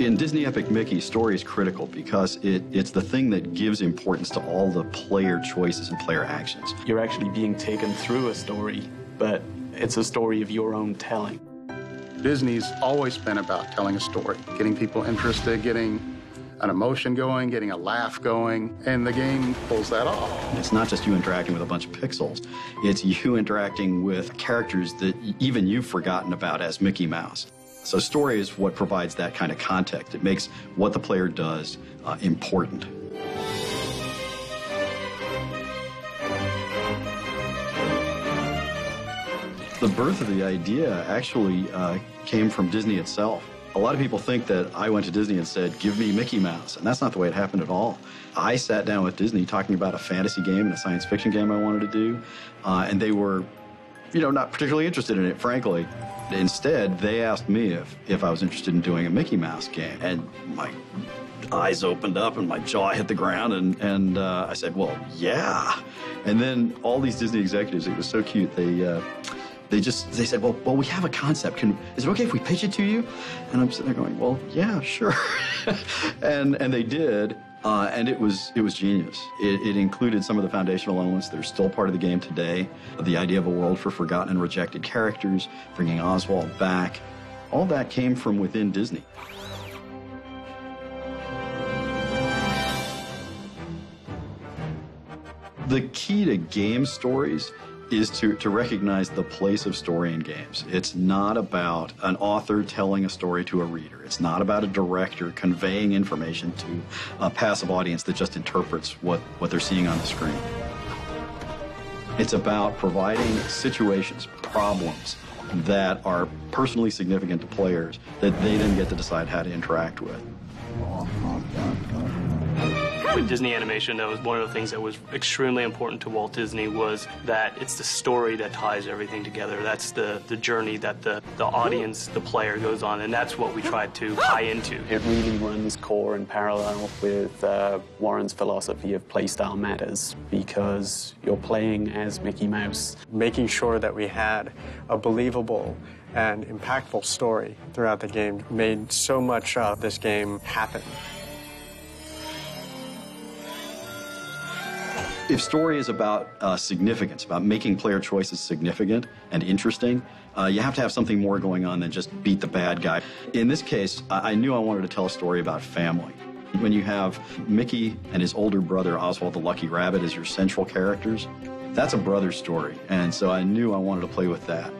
In Disney Epic Mickey, story is critical because it's the thing that gives importance to all the player choices and player actions. You're actually being taken through a story, but it's a story of your own telling. Disney's always been about telling a story, getting people interested, getting an emotion going, getting a laugh going, and the game pulls that off. It's not just you interacting with a bunch of pixels, it's you interacting with characters that even you've forgotten about as Mickey Mouse. So story is what provides that kind of context. It makes what the player does important. The birth of the idea actually came from Disney itself. A lot of people think that I went to Disney and said, give me Mickey Mouse, and that's not the way it happened at all. I sat down with Disney talking about a fantasy game and a science fiction game I wanted to do, and they were, not particularly interested in it, frankly. Instead, they asked me if I was interested in doing a Mickey Mouse game, and my eyes opened up and my jaw hit the ground, and I said, well, yeah. And then all these Disney executives, it was so cute, they said, well, we have a concept. Is it okay if we pitch it to you? And I'm sitting there going, well, yeah, sure. and they did, and it was genius. It included some of the foundational elements that are still part of the game today. The idea of a world for forgotten and rejected characters, bringing Oswald back. All that came from within Disney. The key to game stories is to recognize the place of story in games. It's not about an author telling a story to a reader. It's not about a director conveying information to a passive audience that just interprets what they're seeing on the screen. It's about providing situations, problems that are personally significant to players that they then get to decide how to interact with. With Disney animation, that was one of the things that was extremely important to Walt Disney, was that it's the story that ties everything together. That's the journey that the audience, the player, goes on, and that's what we tried to tie into. It really runs core in parallel with Warren's philosophy of playstyle matters, because you're playing as Mickey Mouse. Making sure that we had a believable and impactful story throughout the game made so much of this game happen. If story is about significance, about making player choices significant and interesting, you have to have something more going on than just beat the bad guy. In this case, I knew I wanted to tell a story about family. When you have Mickey and his older brother, Oswald the Lucky Rabbit, as your central characters, that's a brother story, and so I knew I wanted to play with that.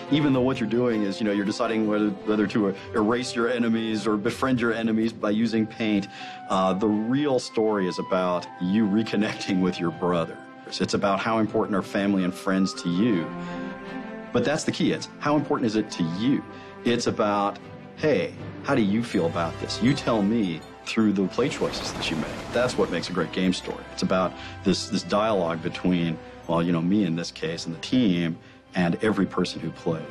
Even though what you're doing is, you're deciding whether to erase your enemies or befriend your enemies by using paint, the real story is about you reconnecting with your brother. It's about how important are family and friends to you. But that's the key. It's how important is it to you? It's about, hey, how do you feel about this? You tell me through the play choices that you make. That's what makes a great game story. It's about this dialogue between, well, me in this case and the team, and every person who plays.